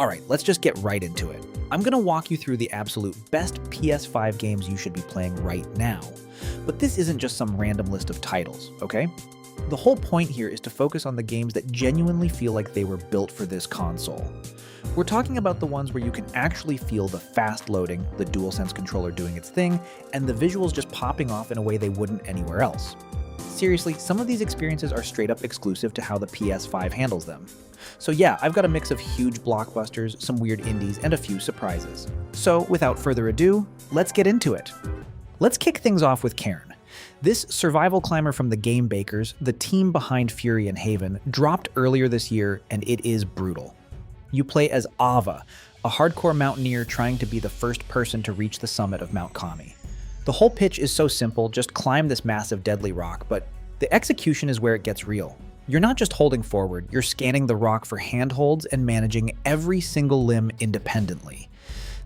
Alright, let's just get right into it. I'm going to walk you through the absolute best PS5 games you should be playing right now. But this isn't just some random list of titles, okay? The whole point here is to focus on the games that genuinely feel like they were built for this console. We're talking about the ones where you can actually feel the fast loading, the DualSense controller doing its thing, and the visuals just popping off in a way they wouldn't anywhere else. Seriously, some of these experiences are straight up exclusive to how the PS5 handles them. So yeah, I've got a mix of huge blockbusters, some weird indies, and a few surprises. So without further ado, let's get into it. Let's kick things off with Cairn. This survival climber from the Game Bakers, the team behind Fury and Haven, dropped earlier this year, and it is brutal. You play as Ava, a hardcore mountaineer trying to be the first person to reach the summit of Mount Kami. The whole pitch is so simple, just climb this massive deadly rock, but the execution is where it gets real. You're not just holding forward, you're scanning the rock for handholds and managing every single limb independently.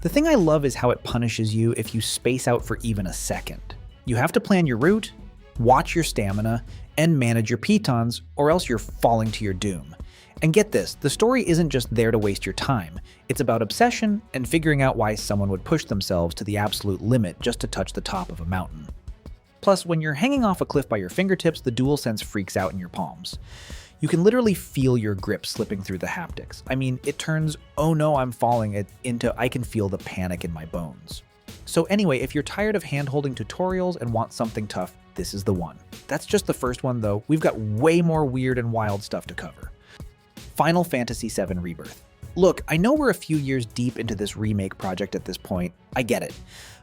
The thing I love is how it punishes you if you space out for even a second. You have to plan your route, watch your stamina, and manage your pitons, or else you're falling to your doom. And get this, the story isn't just there to waste your time. It's about obsession and figuring out why someone would push themselves to the absolute limit just to touch the top of a mountain. Plus, when you're hanging off a cliff by your fingertips, the DualSense freaks out in your palms. You can literally feel your grip slipping through the haptics. I mean, it turns, oh no, I'm falling, into I can feel the panic in my bones. So anyway, if you're tired of hand-holding tutorials and want something tough, this is the one. That's just the first one though. We've got way more weird and wild stuff to cover. Final Fantasy VII Rebirth. Look, I know we're a few years deep into this remake project at this point, I get it.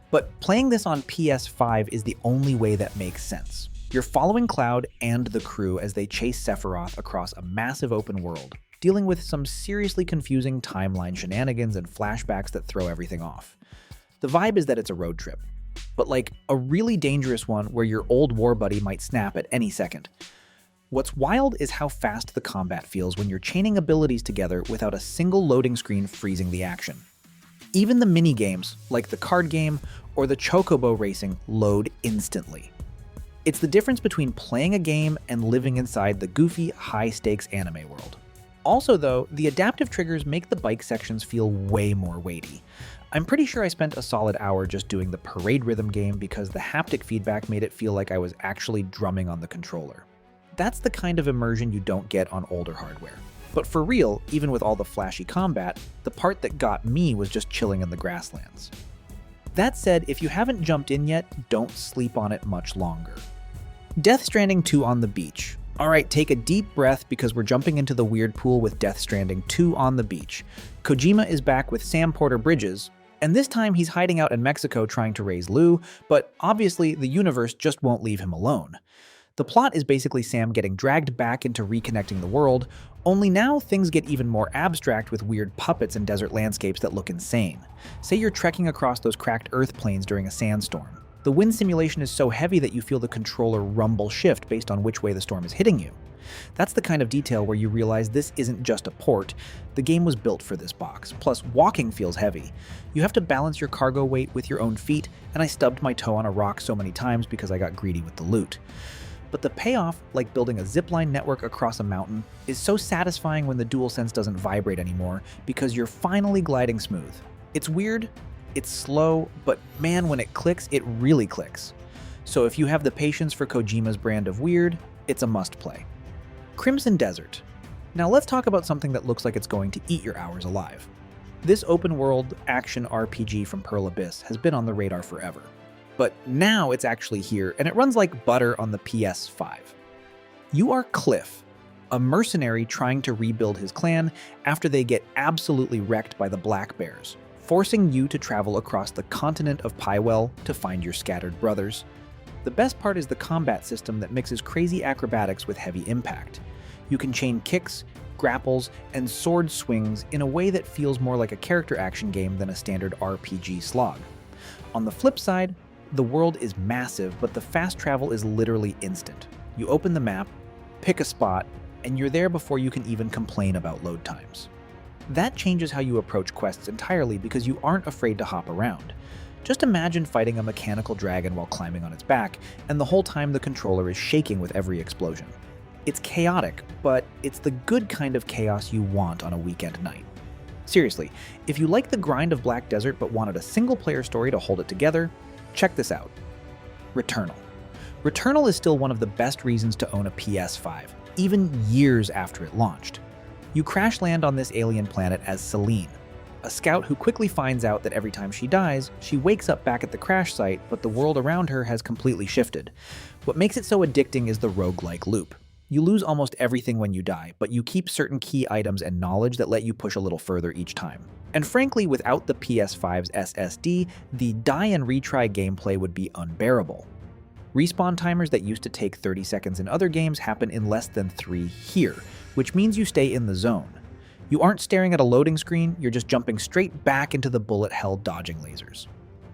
But playing this on PS5 is the only way that makes sense. You're following Cloud and the crew as they chase Sephiroth across a massive open world, dealing with some seriously confusing timeline shenanigans and flashbacks that throw everything off. The vibe is that it's a road trip, but like a really dangerous one where your old war buddy might snap at any second. What's wild is how fast the combat feels when you're chaining abilities together without a single loading screen freezing the action. Even the mini-games, like the card game or the chocobo racing, load instantly. It's the difference between playing a game and living inside the goofy, high-stakes anime world. Also though, the adaptive triggers make the bike sections feel way more weighty. I'm pretty sure I spent a solid hour just doing the parade rhythm game because the haptic feedback made it feel like I was actually drumming on the controller. That's the kind of immersion you don't get on older hardware. But for real, even with all the flashy combat, the part that got me was just chilling in the grasslands. That said, if you haven't jumped in yet, don't sleep on it much longer. Death Stranding 2 on the beach. Alright, take a deep breath because we're jumping into the weird pool with Death Stranding 2 on the beach. Kojima is back with Sam Porter Bridges, and this time he's hiding out in Mexico trying to raise Lou, but obviously the universe just won't leave him alone. The plot is basically Sam getting dragged back into reconnecting the world, only now things get even more abstract with weird puppets and desert landscapes that look insane. Say you're trekking across those cracked earth plains during a sandstorm. The wind simulation is so heavy that you feel the controller rumble shift based on which way the storm is hitting you. That's the kind of detail where you realize this isn't just a port, the game was built for this box. Plus, walking feels heavy. You have to balance your cargo weight with your own feet, and I stubbed my toe on a rock so many times because I got greedy with the loot. But the payoff, like building a zipline network across a mountain, is so satisfying when the DualSense doesn't vibrate anymore because you're finally gliding smooth. It's weird, it's slow, but man, when it clicks, it really clicks. So if you have the patience for Kojima's brand of weird, it's a must-play. Crimson Desert. Now let's talk about something that looks like it's going to eat your hours alive. This open-world action RPG from Pearl Abyss has been on the radar forever. But now it's actually here, and it runs like butter on the PS5. You are Cliff, a mercenary trying to rebuild his clan after they get absolutely wrecked by the Black Bears, forcing you to travel across the continent of Pywell to find your scattered brothers. The best part is the combat system that mixes crazy acrobatics with heavy impact. You can chain kicks, grapples, and sword swings in a way that feels more like a character action game than a standard RPG slog. On the flip side, the world is massive, but the fast travel is literally instant. You open the map, pick a spot, and you're there before you can even complain about load times. That changes how you approach quests entirely because you aren't afraid to hop around. Just imagine fighting a mechanical dragon while climbing on its back, and the whole time the controller is shaking with every explosion. It's chaotic, but it's the good kind of chaos you want on a weekend night. Seriously, if you like the grind of Black Desert but wanted a single-player story to hold it together, check this out. Returnal. Returnal is still one of the best reasons to own a PS5, even years after it launched. You crash land on this alien planet as Celine, a scout who quickly finds out that every time she dies, she wakes up back at the crash site, but the world around her has completely shifted. What makes it so addicting is the roguelike loop. You lose almost everything when you die, but you keep certain key items and knowledge that let you push a little further each time. And frankly, without the PS5's SSD, the die and retry gameplay would be unbearable. Respawn timers that used to take 30 seconds in other games happen in less than 3 here, which means you stay in the zone. You aren't staring at a loading screen, you're just jumping straight back into the bullet hell dodging lasers.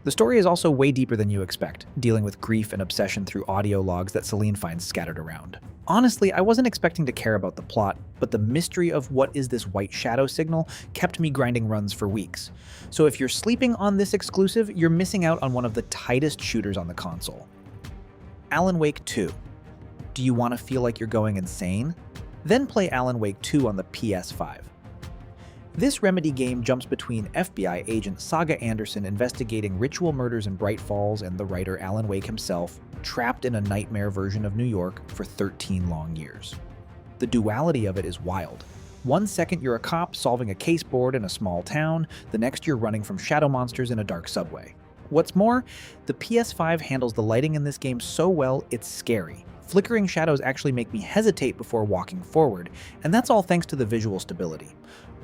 The story is also way deeper than you expect, dealing with grief and obsession through audio logs that Celine finds scattered around. Honestly, I wasn't expecting to care about the plot, but the mystery of what is this white shadow signal kept me grinding runs for weeks. So if you're sleeping on this exclusive, you're missing out on one of the tightest shooters on the console. Alan Wake 2. Do you want to feel like you're going insane? Then play Alan Wake 2 on the PS5. This Remedy game jumps between FBI agent Saga Anderson investigating ritual murders in Bright Falls and the writer Alan Wake himself, trapped in a nightmare version of New York for 13 long years. The duality of it is wild. One second you're a cop solving a case board in a small town, the next you're running from shadow monsters in a dark subway. What's more, the PS5 handles the lighting in this game so well it's scary. Flickering shadows actually make me hesitate before walking forward, and that's all thanks to the visual stability.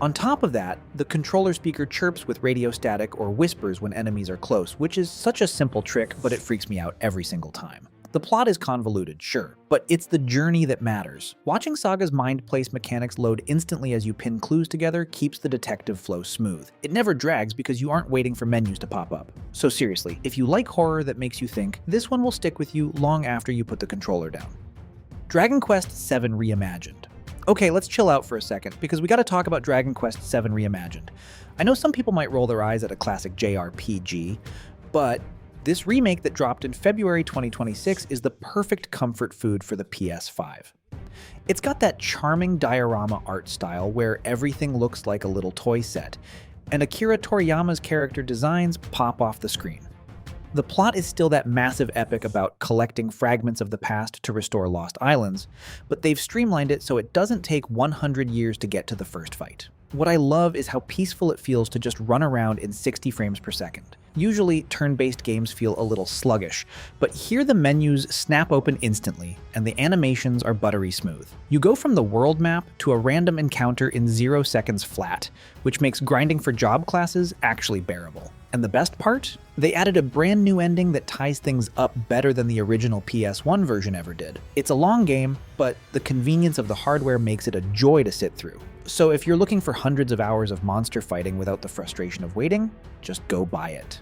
On top of that, the controller speaker chirps with radio static or whispers when enemies are close, which is such a simple trick, but it freaks me out every single time. The plot is convoluted, sure, but it's the journey that matters. Watching Saga's mind place mechanics load instantly as you pin clues together keeps the detective flow smooth. It never drags because you aren't waiting for menus to pop up. So seriously, if you like horror that makes you think, this one will stick with you long after you put the controller down. Dragon Quest VII Reimagined. Okay, let's chill out for a second, because we gotta talk about Dragon Quest VII Reimagined. I know some people might roll their eyes at a classic JRPG, but this remake that dropped in February 2026 is the perfect comfort food for the PS5. It's got that charming diorama art style where everything looks like a little toy set, and Akira Toriyama's character designs pop off the screen. The plot is still that massive epic about collecting fragments of the past to restore lost islands, but they've streamlined it so it doesn't take 100 years to get to the first fight. What I love is how peaceful it feels to just run around in 60 frames per second. Usually, turn-based games feel a little sluggish, but here the menus snap open instantly, and the animations are buttery smooth. You go from the world map to a random encounter in 0 seconds flat, which makes grinding for job classes actually bearable. And the best part? They added a brand new ending that ties things up better than the original PS1 version ever did. It's a long game, but the convenience of the hardware makes it a joy to sit through. So if you're looking for hundreds of hours of monster fighting without the frustration of waiting, just go buy it.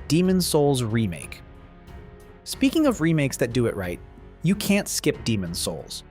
Demon's Souls Remake. Speaking of remakes that do it right, you can't skip Demon's Souls.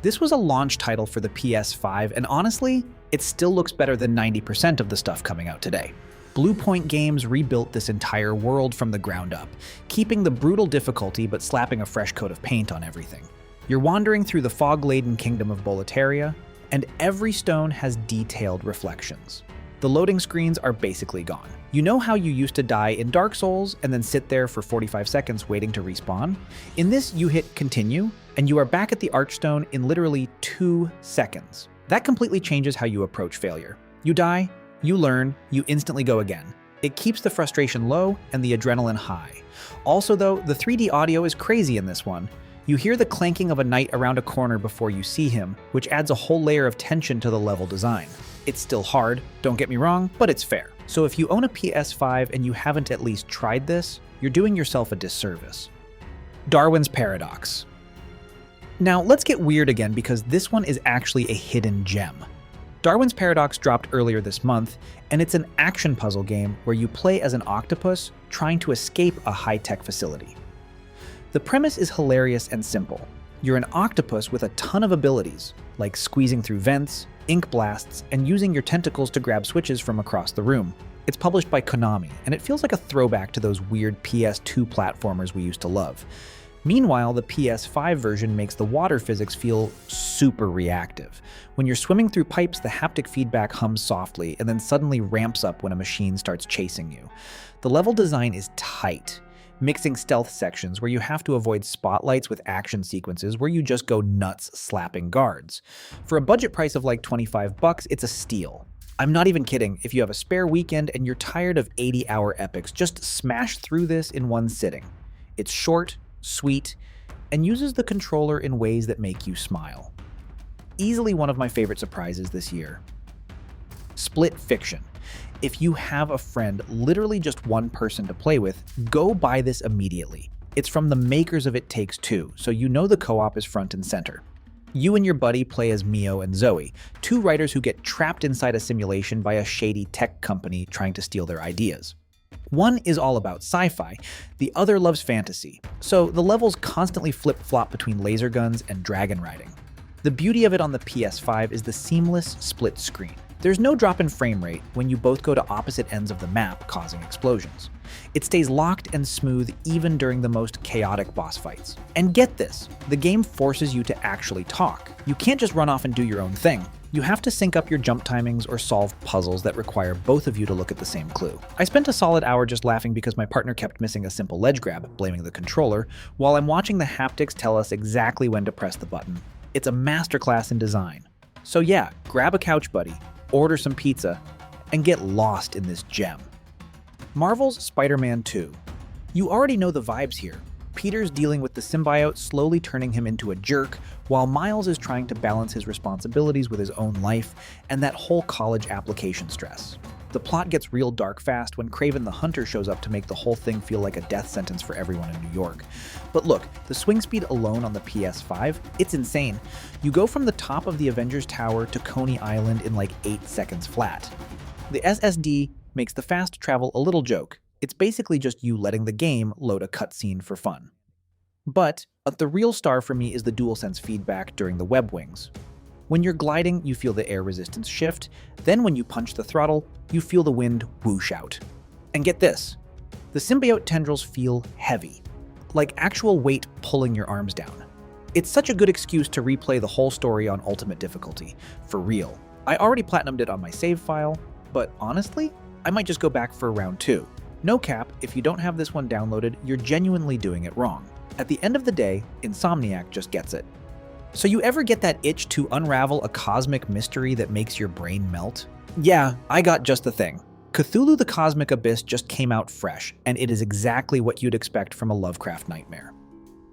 This was a launch title for the PS5, and honestly, it still looks better than 90% of the stuff coming out today. Blue Point Games rebuilt this entire world from the ground up, keeping the brutal difficulty but slapping a fresh coat of paint on everything. You're wandering through the fog-laden kingdom of Boletaria, and every stone has detailed reflections. The loading screens are basically gone. You know how you used to die in Dark Souls and then sit there for 45 seconds waiting to respawn? In this, you hit continue, and you are back at the Archstone in literally 2 seconds. That completely changes how you approach failure. You die, you learn, you instantly go again. It keeps the frustration low and the adrenaline high. Also though, the 3D audio is crazy in this one. You hear the clanking of a knight around a corner before you see him, which adds a whole layer of tension to the level design. It's still hard, don't get me wrong, but it's fair. So if you own a PS5 and you haven't at least tried this, you're doing yourself a disservice. Darwin's Paradox. Now let's get weird again because this one is actually a hidden gem. Darwin's Paradox dropped earlier this month, and it's an action puzzle game where you play as an octopus trying to escape a high-tech facility. The premise is hilarious and simple. You're an octopus with a ton of abilities, like squeezing through vents, ink blasts, and using your tentacles to grab switches from across the room. It's published by Konami, and it feels like a throwback to those weird PS2 platformers we used to love. Meanwhile, the PS5 version makes the water physics feel super reactive. When you're swimming through pipes, the haptic feedback hums softly and then suddenly ramps up when a machine starts chasing you. The level design is tight, mixing stealth sections where you have to avoid spotlights with action sequences where you just go nuts slapping guards. For a budget price of like $25, it's a steal. I'm not even kidding. If you have a spare weekend and you're tired of 80-hour epics, just smash through this in one sitting. It's short, sweet, and uses the controller in ways that make you smile. Easily one of my favorite surprises this year. Split Fiction. If you have a friend, literally just one person to play with, go buy this immediately. It's from the makers of It Takes Two, so you know the co-op is front and center. You and your buddy play as Mio and Zoe, two writers who get trapped inside a simulation by a shady tech company trying to steal their ideas. One is all about sci-fi, the other loves fantasy, so the levels constantly flip-flop between laser guns and dragon riding. The beauty of it on the PS5 is the seamless split screen. There's no drop in frame rate when you both go to opposite ends of the map, causing explosions. It stays locked and smooth even during the most chaotic boss fights. And get this, the game forces you to actually talk. You can't just run off and do your own thing. You have to sync up your jump timings or solve puzzles that require both of you to look at the same clue. I spent a solid hour just laughing because my partner kept missing a simple ledge grab, blaming the controller, while I'm watching the haptics tell us exactly when to press the button. It's a masterclass in design. So yeah, grab a couch buddy, order some pizza, and get lost in this gem. Marvel's Spider-Man 2. You already know the vibes here. Peter's dealing with the symbiote slowly turning him into a jerk, while Miles is trying to balance his responsibilities with his own life and that whole college application stress. The plot gets real dark fast when Kraven the Hunter shows up to make the whole thing feel like a death sentence for everyone in New York. But look, the swing speed alone on the PS5, it's insane. You go from the top of the Avengers Tower to Coney Island in like 8 seconds flat. The SSD makes the fast travel a little joke. It's basically just you letting the game load a cutscene for fun. But the real star for me is the DualSense feedback during the web wings. When you're gliding, you feel the air resistance shift, then when you punch the throttle, you feel the wind whoosh out. And get this, the symbiote tendrils feel heavy, like actual weight pulling your arms down. It's such a good excuse to replay the whole story on ultimate difficulty, for real. I already platinumed it on my save file, but honestly, I might just go back for round 2. No cap, if you don't have this one downloaded, you're genuinely doing it wrong. At the end of the day, Insomniac just gets it. So you ever get that itch to unravel a cosmic mystery that makes your brain melt? Yeah, I got just the thing. Cthulhu the Cosmic Abyss just came out fresh, and it is exactly what you'd expect from a Lovecraft nightmare.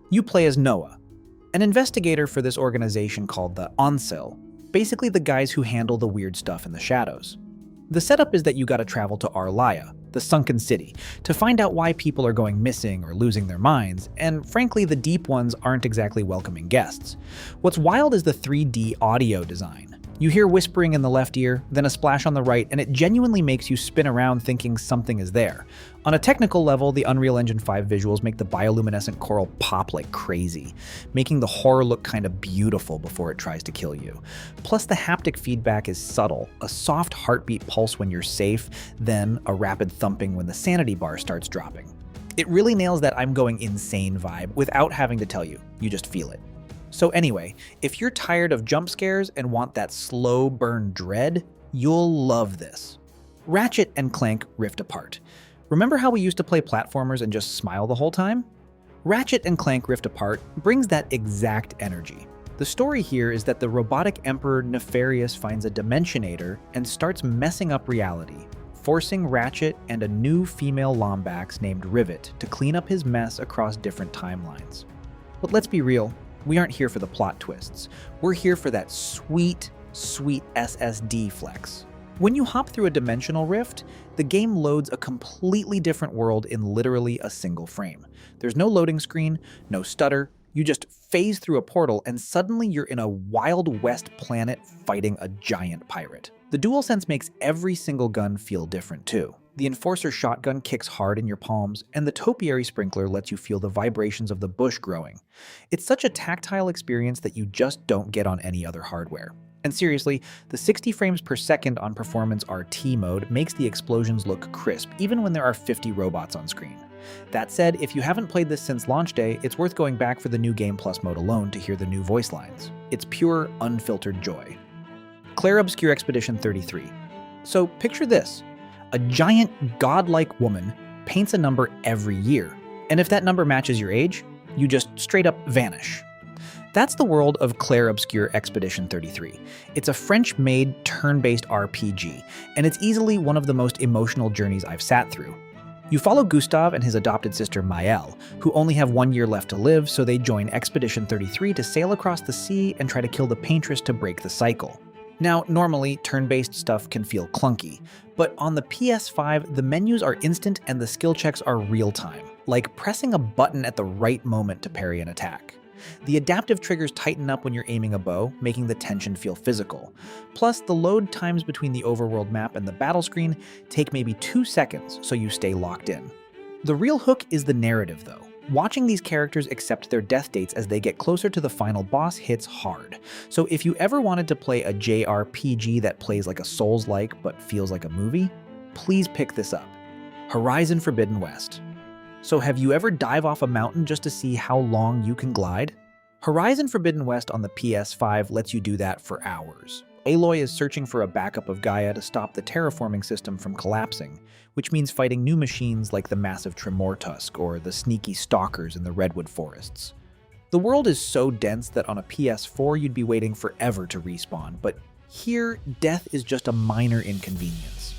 You play as Noah, an investigator for this organization called the Onsil, basically the guys who handle the weird stuff in the shadows. The setup is that you gotta travel to Arlaia, the sunken city, to find out why people are going missing or losing their minds, and frankly the deep ones aren't exactly welcoming guests. What's wild is the 3D audio design. You hear whispering in the left ear, then a splash on the right, and it genuinely makes you spin around thinking something is there. On a technical level, the Unreal Engine 5 visuals make the bioluminescent coral pop like crazy, making the horror look kinda beautiful before it tries to kill you. Plus the haptic feedback is subtle, a soft heartbeat pulse when you're safe, then a rapid thumping when the sanity bar starts dropping. It really nails that I'm going insane vibe without having to tell you, you just feel it. So anyway, if you're tired of jump scares and want that slow burn dread, you'll love this. Ratchet and Clank Rift Apart. Remember how we used to play platformers and just smile the whole time? Ratchet and Clank Rift Apart brings that exact energy. The story here is that the robotic emperor Nefarious finds a Dimensionator and starts messing up reality, forcing Ratchet and a new female Lombax named Rivet to clean up his mess across different timelines. But let's be real, we aren't here for the plot twists. We're here for that sweet, sweet SSD flex. When you hop through a dimensional rift, the game loads a completely different world in literally a single frame. There's no loading screen, no stutter, you just phase through a portal and suddenly you're in a Wild West planet fighting a giant pirate. The DualSense makes every single gun feel different too. The Enforcer shotgun kicks hard in your palms, and the Topiary sprinkler lets you feel the vibrations of the bush growing. It's such a tactile experience that you just don't get on any other hardware. And seriously, the 60 frames per second on Performance RT mode makes the explosions look crisp, even when there are 50 robots on screen. That said, if you haven't played this since launch day, it's worth going back for the new Game Plus mode alone to hear the new voice lines. It's pure, unfiltered joy. Clair Obscur Expedition 33. So picture this. A giant, godlike woman paints a number every year, and if that number matches your age, you just straight up vanish. That's the world of Clair Obscur Expedition 33. It's a French-made, turn-based RPG, and it's easily one of the most emotional journeys I've sat through. You follow Gustave and his adopted sister Maëlle, who only have 1 year left to live, so they join Expedition 33 to sail across the sea and try to kill the paintress to break the cycle. Now, normally, turn-based stuff can feel clunky, but on the PS5, the menus are instant and the skill checks are real-time, like pressing a button at the right moment to parry an attack. The adaptive triggers tighten up when you're aiming a bow, making the tension feel physical. Plus, the load times between the overworld map and the battle screen take maybe 2 seconds, so you stay locked in. The real hook is the narrative, though. Watching these characters accept their death dates as they get closer to the final boss hits hard. So if you ever wanted to play a JRPG that plays like a Souls-like but feels like a movie, please pick this up. Horizon Forbidden West. So have you ever dive off a mountain just to see how long you can glide? Horizon Forbidden West on the PS5 lets you do that for hours. Aloy is searching for a backup of Gaia to stop the terraforming system from collapsing, which means fighting new machines like the massive Tremortusk or the sneaky stalkers in the redwood forests. The world is so dense that on a PS4 you'd be waiting forever to respawn, but here, death is just a minor inconvenience.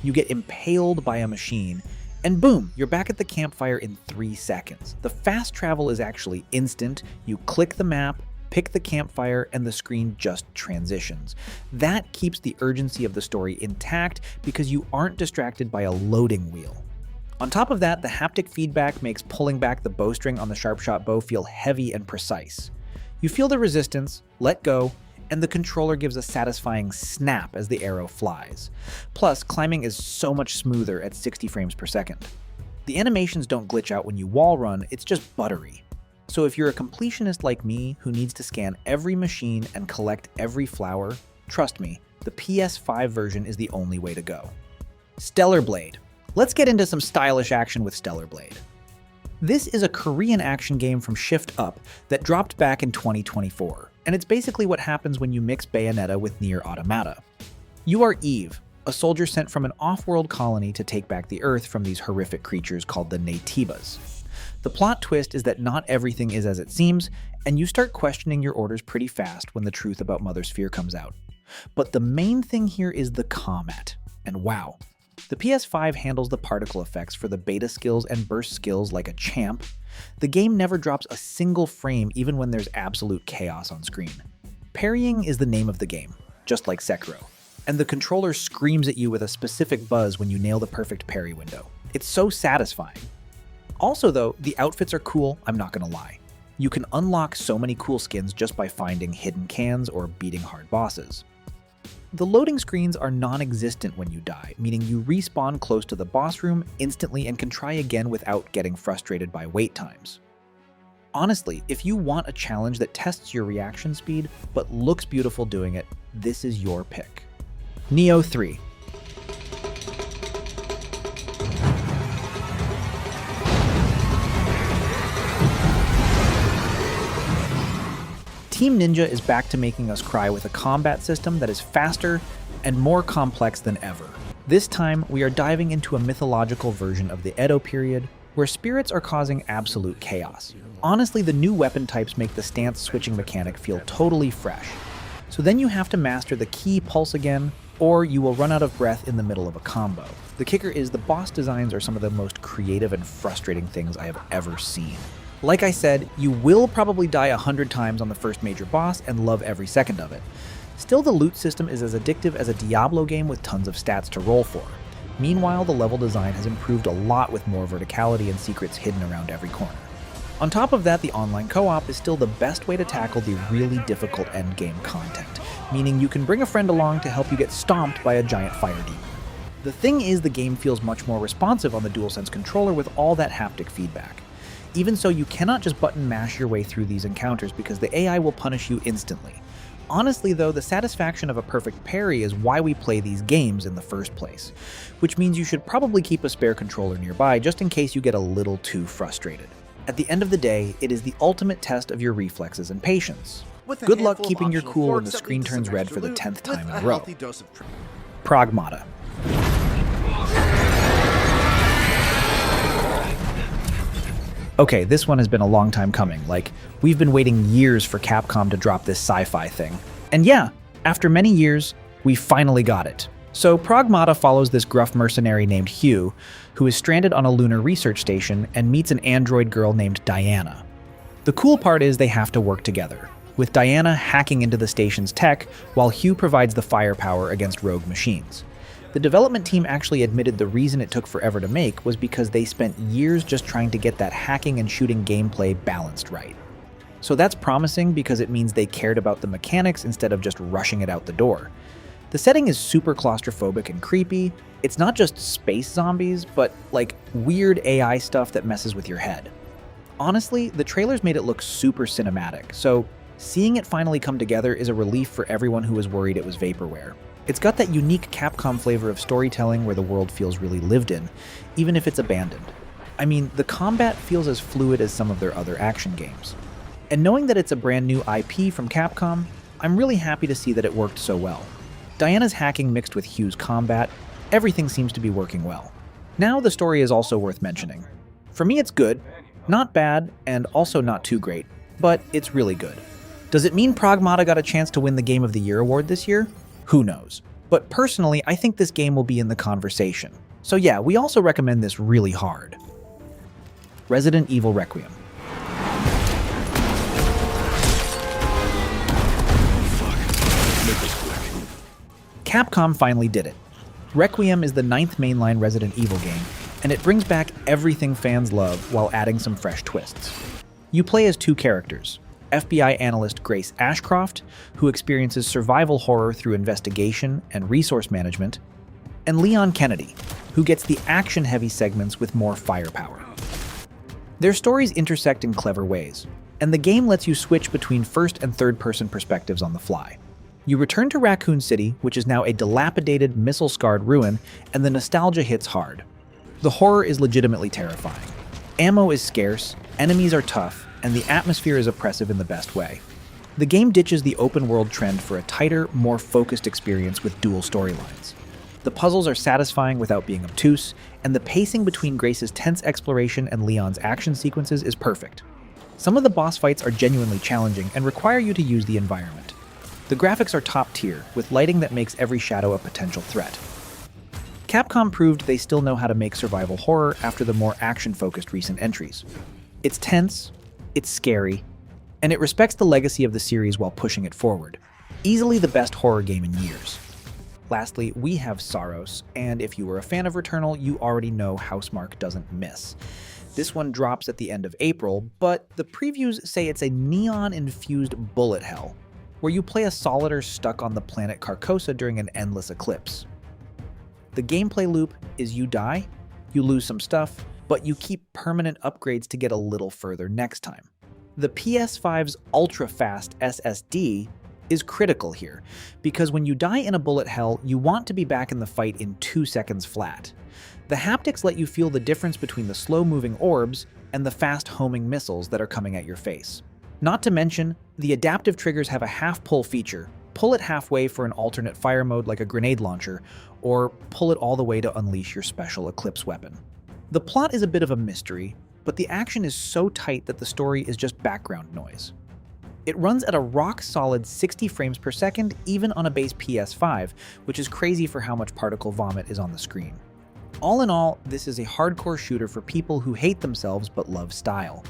You get impaled by a machine, and boom, you're back at the campfire in 3 seconds. The fast travel is actually instant. You click the map, pick the campfire, and the screen just transitions. That keeps the urgency of the story intact because you aren't distracted by a loading wheel. On top of that, the haptic feedback makes pulling back the bowstring on the Sharpshot bow feel heavy and precise. You feel the resistance, let go, and the controller gives a satisfying snap as the arrow flies. Plus, climbing is so much smoother at 60 frames per second. The animations don't glitch out when you wall run, it's just buttery. So if you're a completionist like me who needs to scan every machine and collect every flower, trust me, the PS5 version is the only way to go. Stellar Blade. Let's get into some stylish action with Stellar Blade. This is a Korean action game from Shift Up that dropped back in 2024, and it's basically what happens when you mix Bayonetta with Nier Automata. You are Eve, a soldier sent from an off-world colony to take back the Earth from these horrific creatures called the Naytibas. The plot twist is that not everything is as it seems, and you start questioning your orders pretty fast when the truth about Mother Sphere comes out. But the main thing here is the combat, and wow. The PS5 handles the particle effects for the beta skills and burst skills like a champ. The game never drops a single frame even when there's absolute chaos on screen. Parrying is the name of the game, just like Sekiro, and the controller screams at you with a specific buzz when you nail the perfect parry window. It's so satisfying. Also though, the outfits are cool, I'm not gonna lie. You can unlock so many cool skins just by finding hidden cans or beating hard bosses. The loading screens are non-existent when you die, meaning you respawn close to the boss room instantly and can try again without getting frustrated by wait times. Honestly, if you want a challenge that tests your reaction speed but looks beautiful doing it, this is your pick. Nioh 3. Team Ninja is back to making us cry with a combat system that is faster and more complex than ever. This time, we are diving into a mythological version of the Edo period, where spirits are causing absolute chaos. Honestly, the new weapon types make the stance switching mechanic feel totally fresh. So then you have to master the key pulse again, or you will run out of breath in the middle of a combo. The kicker is the boss designs are some of the most creative and frustrating things I have ever seen. Like I said, you will probably die 100 times on the first major boss and love every second of it. Still, the loot system is as addictive as a Diablo game with tons of stats to roll for. Meanwhile, the level design has improved a lot with more verticality and secrets hidden around every corner. On top of that, the online co-op is still the best way to tackle the really difficult endgame content, meaning you can bring a friend along to help you get stomped by a giant fire demon. The thing is, the game feels much more responsive on the DualSense controller with all that haptic feedback. Even so, you cannot just button mash your way through these encounters because the AI will punish you instantly. Honestly though, the satisfaction of a perfect parry is why we play these games in the first place, which means you should probably keep a spare controller nearby just in case you get a little too frustrated. At the end of the day, it is the ultimate test of your reflexes and patience. Good luck keeping your cool when the screen turns red for the 10th time in a row. Pragmata. Okay, this one has been a long time coming. Like, we've been waiting years for Capcom to drop this sci-fi thing. And yeah, after many years, we finally got it. So Pragmata follows this gruff mercenary named Hugh, who is stranded on a lunar research station and meets an android girl named Diana. The cool part is they have to work together, with Diana hacking into the station's tech while Hugh provides the firepower against rogue machines. The development team actually admitted the reason it took forever to make was because they spent years just trying to get that hacking and shooting gameplay balanced right. So that's promising because it means they cared about the mechanics instead of just rushing it out the door. The setting is super claustrophobic and creepy. It's not just space zombies, but like weird AI stuff that messes with your head. Honestly, the trailers made it look super cinematic, so seeing it finally come together is a relief for everyone who was worried it was vaporware. It's got that unique Capcom flavor of storytelling where the world feels really lived in, even if it's abandoned. I mean, the combat feels as fluid as some of their other action games. And knowing that it's a brand new IP from Capcom, I'm really happy to see that it worked so well. Diana's hacking mixed with Hugh's combat, everything seems to be working well. Now the story is also worth mentioning. For me it's good, not bad, and also not too great, but it's really good. Does it mean Pragmata got a chance to win the Game of the Year award this year? Who knows? But personally, I think this game will be in the conversation. So yeah, we also recommend this really hard. Resident Evil Requiem. Capcom finally did it. Requiem is the 9th mainline Resident Evil game, and it brings back everything fans love while adding some fresh twists. You play as 2 characters. FBI analyst Grace Ashcroft, who experiences survival horror through investigation and resource management, and Leon Kennedy, who gets the action-heavy segments with more firepower. Their stories intersect in clever ways, and the game lets you switch between first and third-person perspectives on the fly. You return to Raccoon City, which is now a dilapidated, missile-scarred ruin, and the nostalgia hits hard. The horror is legitimately terrifying. Ammo is scarce, enemies are tough, and the atmosphere is oppressive in the best way. The game ditches the open-world trend for a tighter, more focused experience with dual storylines. The puzzles are satisfying without being obtuse, and the pacing between Grace's tense exploration and Leon's action sequences is perfect. Some of the boss fights are genuinely challenging and require you to use the environment. The graphics are top tier, with lighting that makes every shadow a potential threat. Capcom proved they still know how to make survival horror after the more action-focused recent entries. It's tense, it's scary, and it respects the legacy of the series while pushing it forward. Easily the best horror game in years. Lastly, we have Saros, and if you were a fan of Returnal, you already know Housemarque doesn't miss. This one drops at the end of April, but the previews say it's a neon-infused bullet hell, where you play a Solider stuck on the planet Carcosa during an endless eclipse. The gameplay loop is you die, you lose some stuff, but you keep permanent upgrades to get a little further next time. The PS5's ultra-fast SSD is critical here, because when you die in a bullet hell, you want to be back in the fight in 2 seconds flat. The haptics let you feel the difference between the slow-moving orbs and the fast-homing missiles that are coming at your face. Not to mention, the adaptive triggers have a half-pull feature. Pull it halfway for an alternate fire mode like a grenade launcher, or pull it all the way to unleash your special Eclipse weapon. The plot is a bit of a mystery, but the action is so tight that the story is just background noise. It runs at a rock-solid 60 frames per second even on a base PS5, which is crazy for how much particle vomit is on the screen. All in all, this is a hardcore shooter for people who hate themselves but love style.